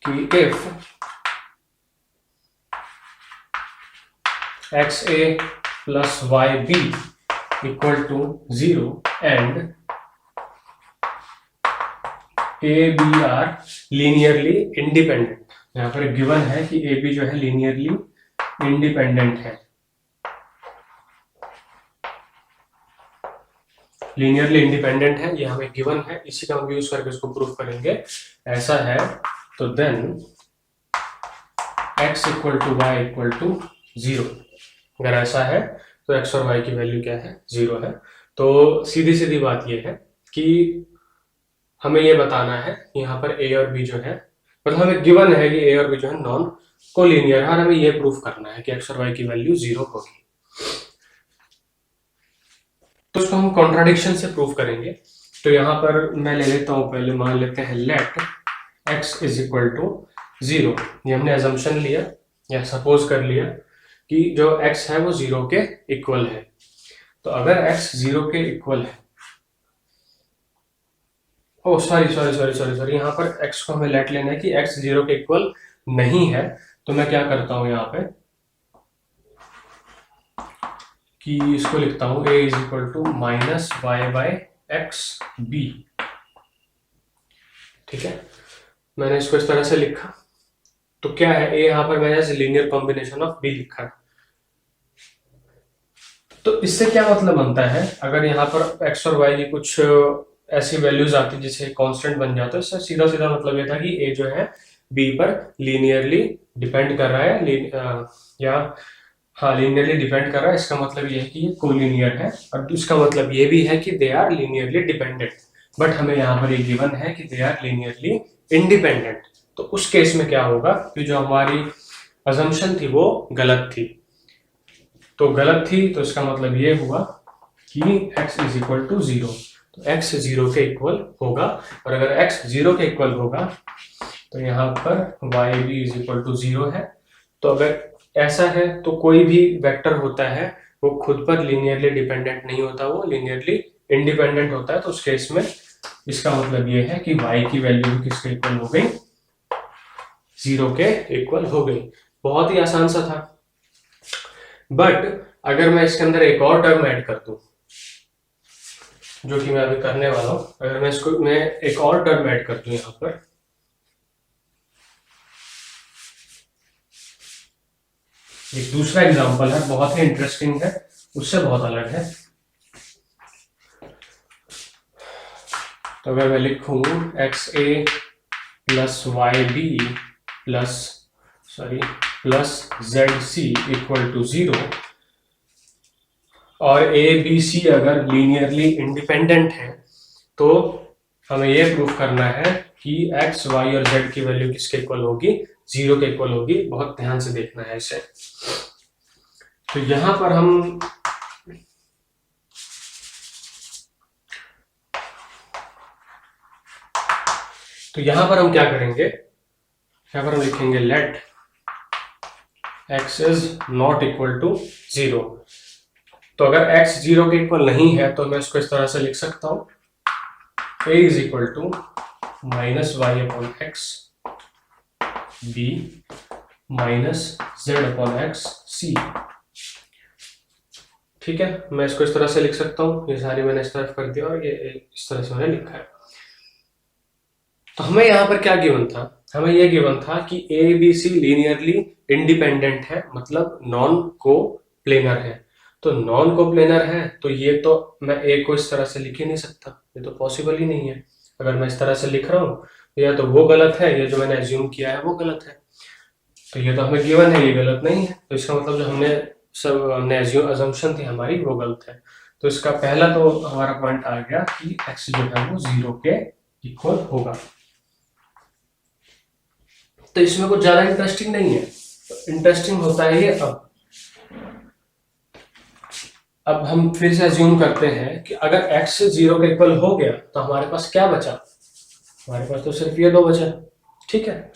कि if xa plus yb equal to 0 and A B are linearly independent. यहाँ पर गिवन है कि ए बी जो है लीनियरली इंडिपेंडेंट है। लीनियरली इंडिपेंडेंट है, ये हमें गिवन है, इसी का हम यूज करके इसको प्रूफ करेंगे। ऐसा है तो then x equal to Y equal to 0। अगर ऐसा है तो x और y की वैल्यू क्या है, 0 है। तो सीधी सीधी बात ये है कि हमें ये बताना है यहाँ पर a और b जो है, मतलब हमें गिवन है कि a और b जो है नॉन कोलिनियर है, और हमें ये प्रूफ करना है कि x और y की वैल्यू 0 होगी। तो इसको हम कॉन्ट्राडिक्शन से प्रूफ करेंगे। तो यहाँ पर मैं ले लेता हूँ, पहले मान लेते हैं let x is equal to 0। ये हमने एजम्पशन लिया या सपोज कर लिया कि जो x है वो 0 के इक्वल है। तो अगर x 0 के इक्वल है, ओ सॉरी, यहाँ पर x को हमें लेट लेना है कि x 0 के इक्वल नहीं है। तो मैं क्या करता हूँ यहाँ पे कि इसको लिखता हूँ a is equal to minus Y by X B. ठीक है, मैंने इसको इस तरह से लिखा। तो क्या है, a यहाँ पर मैंने लीनियर कॉम्बिनेशन ऑफ b लिखा है। तो इससे क्या मतलब बनता है, अगर यहाँ पर x और y की कुछ ऐसी वैल्यूज आती जिसे कांस्टेंट बन जाता है, इससे सीधा सीधा मतलब ये था कि a जो है b पर लीनियरली डिपेंड कर रहा है, या हाँ लीनियरली डिपेंड कर रहा है। इसका मतलब ये है कि ये कोलिनियर है, और इसका मतलब ये भी है कि they are linearly dependent. But हमें यहाँ पर ये गिवन है कि दे आर लीनियरली इंडिपेंडेंट। तो उस केस में क्या होगा कि जो हमारी अजम्पशन थी वो गलत थी। तो गलत थी तो इसका मतलब ये हुआ कि x इज इक्वल टू 0। तो x 0 के इक्वल होगा, और अगर x 0 के इक्वल होगा तो यहाँ पर y भी इज इक्वल टू 0 है। तो अगर ऐसा है तो कोई भी वेक्टर होता है वो खुद पर लीनियरली डिपेंडेंट नहीं होता, वो लीनियरली इंडिपेंडेंट होता है। तो उस केस में इसका मतलब ये है कि y की वैल्यू किसके इक्वल हो गई, 0 के इक्वल हो गई। बहुत ही आसान सा था। बट अगर मैं इसके अंदर एक और टर्म ऐड कर दूं, जो कि मैं अभी करने वाला हूं, अगर मैं एक और टर्म ऐड कर दूं यहां पर, एक दूसरा एग्जांपल है, बहुत ही इंटरेस्टिंग है, उससे बहुत अलग है। तो अगर मैं लिखूं X A plus Y B plus Z C equal to 0, और ए बी सी अगर लीनियरली इंडिपेंडेंट है, तो हमें यह प्रूफ करना है कि एक्स वाई और जेड की वैल्यू किसके इक्वल होगी, 0 के इक्वल होगी। बहुत ध्यान से देखना है इसे। तो यहां पर हम क्या करेंगे, यहां पर हम लिखेंगे let x is not equal to 0। तो अगर x 0 के इक्वल नहीं है तो मैं इसको इस तरह से लिख सकता हूं, a is equal to minus y upon x b minus Z upon x c. ठीक है, मैं इसको इस तरह से लिख सकता हूं। ये सारी मैंने इस तरफ कर दिया और ये इस तरह से मैंने लिखा है। तो हमें यहाँ पर क्या गिवन था, हमें यह गिवन था कि A B C linearly independent है, मतलब नॉन को प्लेनर है। तो नॉन को प्लेनर है तो ये तो मैं ए को इस तरह से लिख ही नहीं सकता, ये तो पॉसिबल ही नहीं है। अगर मैं इस तरह से लिख रहा हूँ या तो वो गलत है, या जो मैंने एज्यूम किया है वो गलत है। तो ये तो हमें गिवन है, ये गलत नहीं है। तो इसका मतलब जो हमने अजम्पशन थी हमारी वो गलत है। तो इसका पहला तो हमारा पॉइंट आ गया कि x जो है वो 0 के इक्वल होगा। तो इसमें कुछ ज्यादा इंटरेस्टिंग नहीं है, इंटरेस्टिंग होता है ये अब हम फिर से अज्यूम करते हैं कि अगर x 0 के इक्वल हो गया तो हमारे पास क्या बचा, हमारे पास तो सिर्फ ये दो बचा। ठीक है,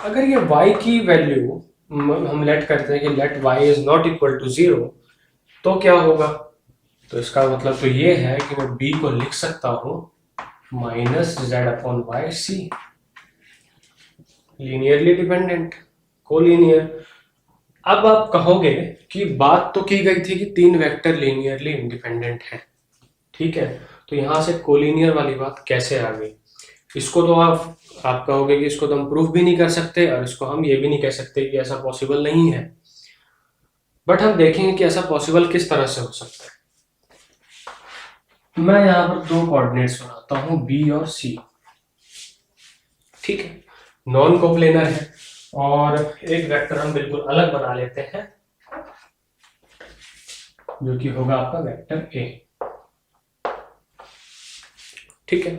अगर ये y की वैल्यू हम लेट करते हैं कि let y is not equal to 0, तो क्या होगा। तो इसका मतलब तो ये है कि मैं b को लिख सकता हूं minus Z upon Y C, linearly dependent, collinear. अब आप कहोगे कि बात तो की गई थी कि तीन वेक्टर लीनियरली इंडिपेंडेंट हैं, ठीक है, तो यहां से कोलिनियर वाली बात कैसे आ गई। इसको तो आप कहोगे कि इसको तो हम प्रूफ भी नहीं कर सकते, और इसको हम ये भी नहीं कह सकते कि ऐसा पॉसिबल नहीं है। बट हम देखेंगे कि ऐसा पॉसिबल किस तरह से हो सकता है। मैं यहाँ पर दो कोऑर्डिनेट्स बनाता हूँ बी और सी, ठीक है, नॉन कोप्लेनर है, और एक वेक्टर हम बिल्कुल अलग बना लेते हैं जो कि होगा आपका वेक्टर ए, ठीक है,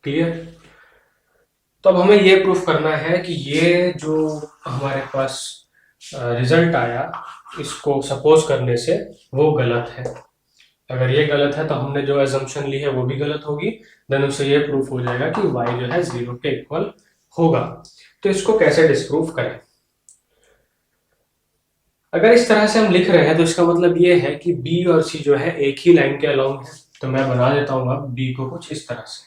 क्लियर। तो अब हमें ये प्रूफ करना है कि ये जो हमारे पास रिजल्ट आया, इसको सपोज करने से वो गलत है। अगर ये गलत है तो हमने जो एजम्पशन ली है वो भी गलत होगी, देन उससे ये प्रूफ हो जाएगा कि y जो है 0 के इक्वल होगा। तो इसको कैसे डिस्प्रूव करें? अगर इस तरह से हम लिख रहे हैं तो इसका मतलब ये है कि b और c जो है एक ही लाइन के अलोंग है। तो मैं बना देता हूं अब b को कुछ इस तरह से,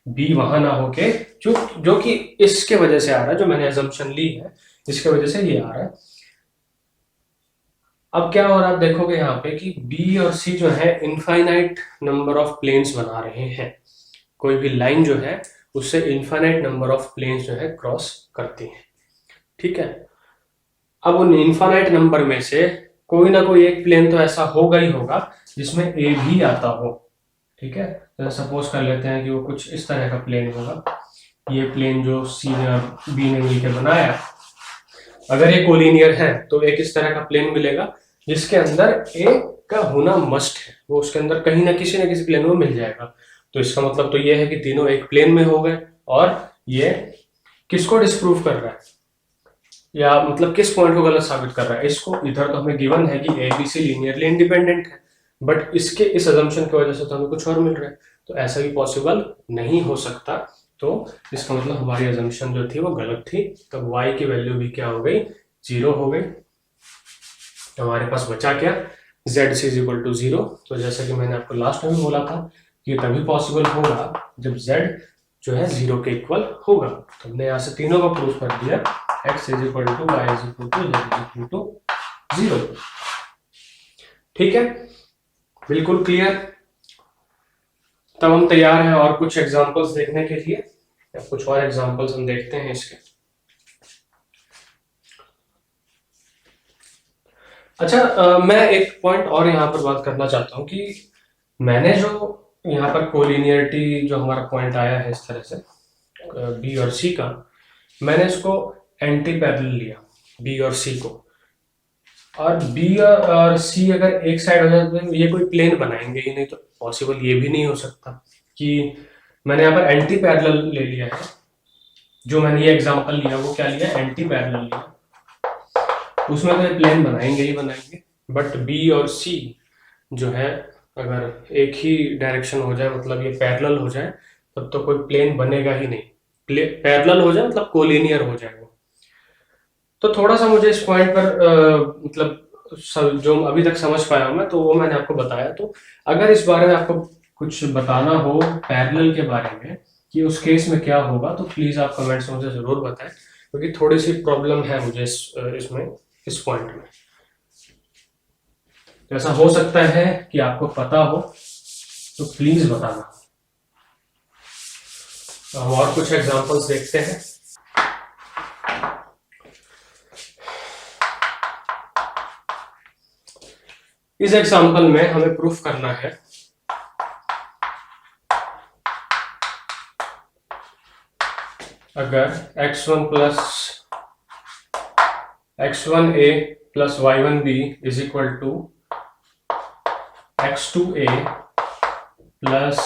b वहां ना होके जो कि इसके वजह से आ रहा है, जो मैंने एजम्पशन ली है इसके वजह से ये आ रहा है। अब क्या हो रहा है, आप देखोगे यहाँ पे कि B और C जो है इनफाइनाइट नंबर ऑफ प्लेन्स बना रहे हैं। कोई भी लाइन जो है उससे इनफाइनाइट नंबर ऑफ प्लेन्स जो है क्रॉस करती है, ठीक है। अब उन इनफाइनाइट नंबर में से कोई ना कोई एक प्लेन तो ऐसा होगा ही होगा जिसमें A भी आता हो, ठीक है। तो सपोज कर लेते हैं कि वो कुछ इस तरह का प्लेन होगा। ये प्लेन जो C ने और B ने मिलकर बनाया, अगर ये कोलिनियर है तो एक इस तरह का प्लेन मिलेगा जिसके अंदर ए का होना मस्ट है, वो उसके अंदर कहीं ना किसी प्लेन में मिल जाएगा। तो इसका मतलब तो ये है कि तीनों एक प्लेन में हो गए। और ये किसको डिस्प्रूव कर रहा है, या मतलब किस पॉइंट को गलत साबित कर रहा है? इसको इधर तो हमें गिवन है कि A B C linearly independent है, बट इसके इस अजम्पशन की वजह से तो हमें कुछ और मिल रहा है। तो ऐसा भी पॉसिबल नहीं हो सकता। तो इसका मतलब हमारी अजम्पशन जो थी वो गलत थी। तो y की वैल्यू भी क्या हो गई, 0 हो गई। तो हमारे पास बचा क्या, z इज इक्वल टू 0। तो जैसा कि मैंने आपको लास्ट में भी बोला था कि तभी पॉसिबल होगा जब z जो है 0 के इक्वल होगा। तो हमने यहाँ से तीनों का प्रूफ कर दिया, x is equal to y is equal to z is equal to 0, ठीक है, बिल्कुल क्लियर। तब हम तैयार हैं और कुछ एग्जांपल्स देखने के लिए, या कुछ और एग्जांपल्स हम देखते हैं इसके। अच्छा, मैं एक पॉइंट और यहाँ पर बात करना चाहता हूँ कि मैंने जो यहाँ पर कोलिनियरिटी जो हमारा पॉइंट आया है इस तरह से बी और सी का, मैंने इसको एंटी पैरेलल लिया बी और सी को। और बी और सी अगर एक साइड हो जाए तो ये कोई प्लेन बनाएंगे ही नहीं, तो पॉसिबल ये भी नहीं हो सकता कि मैंने यहाँ पर एंटी पैरेलल ले लिया है। जो मैंने ये एग्जांपल लिया वो क्या लिया, एंटी पैरेलल लिया। उसमें तो ये प्लेन बनाएंगे ही बनाएंगे, बट बी और सी जो है अगर एक ही डायरेक्शन हो जाए, मतलब ये पैरेलल हो जाए, तब तो कोई प्लेन बनेगा ही नहीं। पैरेलल हो जाए मतलब कोलिनियर हो जाए वो। तो थोड़ा सा मुझे इस पॉइंट पर मतलब जो अभी तक समझ पाया हूं मैं, तो वो मैंने आपको बताया। तो अगर इस बारे में आपको कुछ बताना हो पैरेलल के बारे में कि उस केस में क्या होगा, तो प्लीज आप कमेंट्स में मुझे जरूर बताएं, क्योंकि थोड़ी सी प्रॉब्लम है मुझे इसमें, इस पॉइंट में। तो ऐसा हो सकता है कि आपको पता हो, तो प्लीज बताना। तो हम और कुछ एग्जांपल्स देखते हैं। इस एग्जांपल में हमें प्रूफ करना है अगर x1 plus x1a plus y1b is equal to x2a plus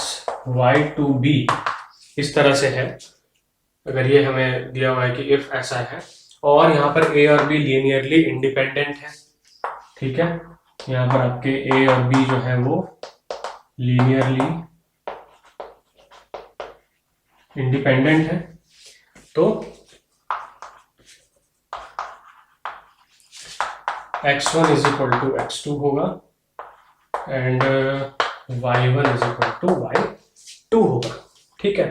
y2b इस तरह से है, अगर ये हमें दिया हुआ है कि इफ ऐसा है, और यहाँ पर a और b लीनियरली इंडिपेंडेंट है, ठीक है, यहाँ पर आपके a और b जो है वो लीनियरली इंडिपेंडेंट है, तो x1 is equal to x2 होगा and y1 is equal to y2 होगा, ठीक है।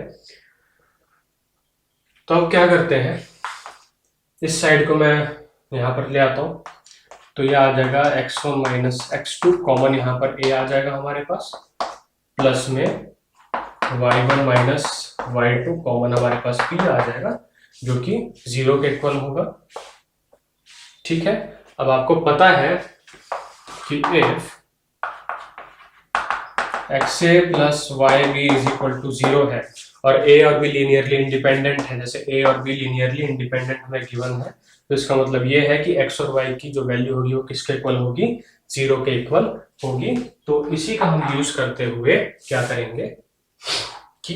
तो अब क्या करते हैं, इस साइड को मैं यहाँ पर ले आता हूँ, तो ये आ जाएगा x1 माइनस x2, कॉमन यहाँ पर a आ जाएगा हमारे पास, प्लस में y1 माइनस y2, कॉमन हमारे पास p आ जाएगा जो कि 0 के इक्वल होगा, ठीक है। अब आपको पता है कि if XA plus YB is equal to 0 है और A और B लीनियरली इंडिपेंडेंट है, जैसे A और B लीनियरली इंडिपेंडेंट हमें गिवन है, तो इसका मतलब ये है कि X और Y की जो वैल्यू होगी वो किसके इक्वल होगी, 0 के इक्वल होगी। तो इसी का हम यूज करते हुए क्या करेंगे कि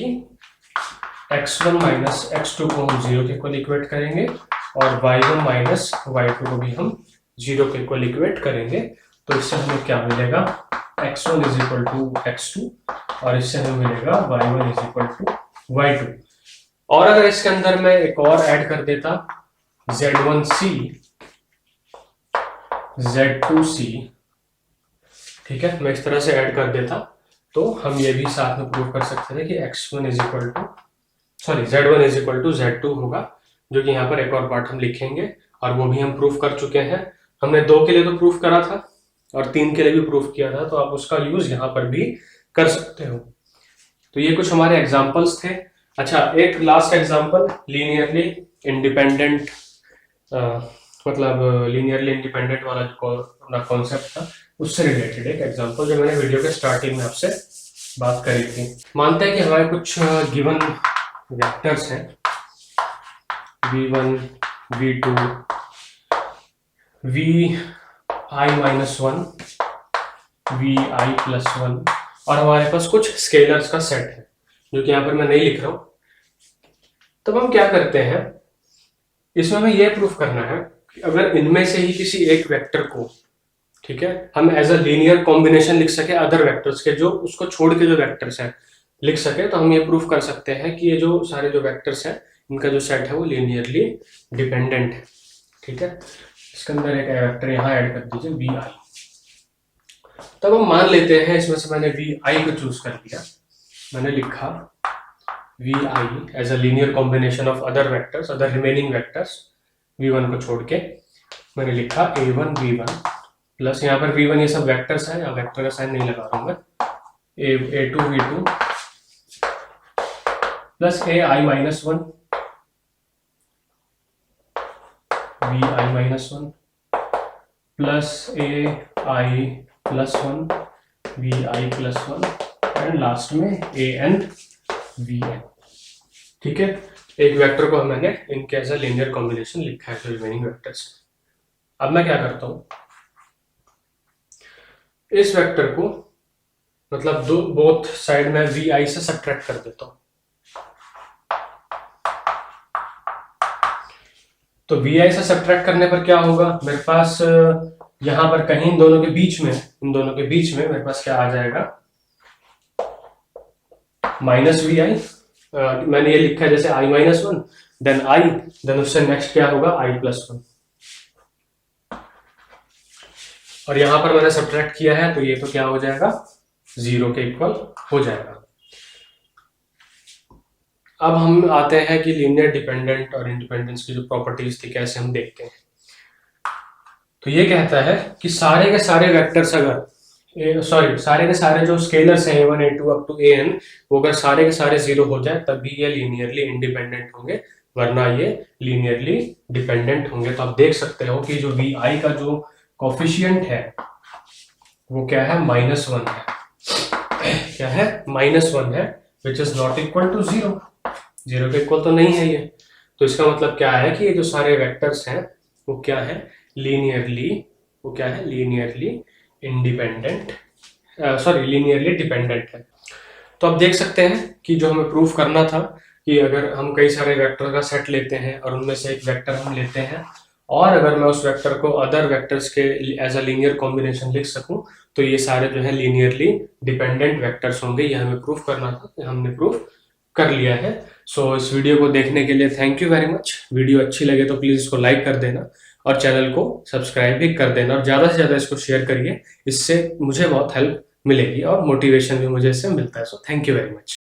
x1 माइनस x2 को हम 0 के इक्वल इक्वेट करेंगे और y1 माइनस y2 को भी हम 0 के इक्वल इक्वेट करेंगे। तो इससे हमें क्या मिलेगा, x1 is equal to x2 और इससे हमें मिलेगा y1 is equal to y2। और अगर इसके अंदर मैं एक और ऐड कर देता z1c z2c, ठीक है, मैं इस तरह से ऐड कर देता, तो हम ये भी साथ में प्रूव कर सकते थे कि x1 is equal to z1 is equal to z2 होगा, जो कि यहाँ पर एक और पार्ट हम लिखेंगे और वो भी हम प्रूफ कर चुके हैं। हमने 2 के लिए तो प्रूफ करा था और 3 के लिए भी प्रूफ किया था, तो आप उसका यूज यहाँ पर भी कर सकते हो। तो ये कुछ हमारे एग्जाम्पल्स थे। अच्छा, एक लास्ट एग्जाम्पल लीनियरली इंडिपेंडेंट, मतलब लीनियरली इंडिपेंडेंट वाला जो कॉन्सेप्ट था उससे रिलेटेड एक एग्जाम्पल जो मैंने वीडियो के स्टार्टिंग में आपसे बात करी थी। मानते हैं कि हमारे कुछ गिवन वेक्टर्स हैं v1 v2 vi-1 vi+1 और हमारे पास कुछ स्केलर्स का सेट है जो कि यहाँ पर मैं नहीं लिख रहा हूं। तब हम क्या करते हैं, इसमें हमें यह प्रूफ करना है कि अगर इनमें से ही किसी एक वेक्टर को, ठीक है, हम एज अ लीनियर कॉम्बिनेशन लिख सके अदर वेक्टर्स के, जो उसको छोड़ के जो वेक्टर्स हैं लिख सके, तो हम ये प्रूफ कर सकते हैं कि ये जो सारे जो वेक्टर्स हैं इनका जो सेट है वो लीनियरली डिपेंडेंट है। ठीक है, इसके अंदर एक वेक्टर यहाँ ऐड कर दीजिए vi। तब हम मान लेते हैं इसमें से मैंने vi को चूज कर लिया, मैंने लिखा vi as a linear combination of other vectors, other remaining vectors v1 को छोड़ के मैंने लिखा a1 v1 प्लस, यहाँ पर v1 ये सब वेक्टर्स हैं, यहाँ वेक्टर का साइन नहीं लगा रहा हूं मैं, a2 v2 plus ai-1 vi-1 plus ai+1 vi+1 and last में an vn। ठीक है, एक वेक्टर को मैंने इनके एज अ लीनियर कॉम्बिनेशन लिखा है जो रिमेनिंग वेक्टर्स। अब मैं क्या करता हूं, इस वेक्टर को मतलब दो बोथ साइड में vi से सब्ट्रैक्ट कर देता हूं। तो vi से सब्ट्रैक्ट करने पर क्या होगा, मेरे पास यहां पर कहीं इन दोनों के बीच में मेरे पास क्या आ जाएगा, माइनस vi। मैंने ये लिखा है जैसे i-1 देन i, देन उससे नेक्स्ट क्या होगा i+1, और यहां पर मैंने सब्ट्रैक्ट किया है तो ये तो क्या हो जाएगा 0 के इक्वल हो जाएगा। अब हम आते हैं कि लीनियर डिपेंडेंट और इंडिपेंडेंस की जो प्रॉपर्टीज थी कैसे हम देखते हैं। तो ये कहता है कि सारे के सारे वेक्टर्स सारे के सारे जो स्केलर्स हैं a1 a2 up to an, वो अगर सारे के सारे 0 हो जाए तब भी ये लीनियरली इंडिपेंडेंट होंगे, वरना ये लीनियरली डिपेंडेंट होंगे। तो आप देख सकते हो कि जो vi का जो कोफिशिएंट है वो क्या है, -1 है। क्या है, -1 है, which is not equal to 0, 0 के इक्वल तो नहीं है ये। तो इसका मतलब क्या है कि ये जो सारे वेक्टर्स हैं वो क्या है, लीनियरली इंडिपेंडेंट, लीनियरली डिपेंडेंट है। तो आप देख सकते हैं कि जो हमें प्रूफ करना था कि अगर हम कई सारे वेक्टर का सेट लेते हैं और उनमें से एक वेक्टर हम लेते हैं और अगर मैं उस वेक्टर को अदर वेक्टर्स के एज अ लीनियर कॉम्बिनेशन लिख सकूं तो ये सारे जो है लीनियरली डिपेंडेंट वेक्टर्स होंगे। ये हमें प्रूफ करना था, हमने प्रूफ कर लिया है। सो इस वीडियो को देखने के लिए thank you very much. Video अच्छी लगे तो प्लीज इसको लाइक कर देना और चैनल को सब्सक्राइब भी कर देना और ज्यादा से ज्यादा इसको शेयर करिए, इससे मुझे बहुत हेल्प मिलेगी और मोटिवेशन भी मुझे इससे मिलता है। So thank you very much.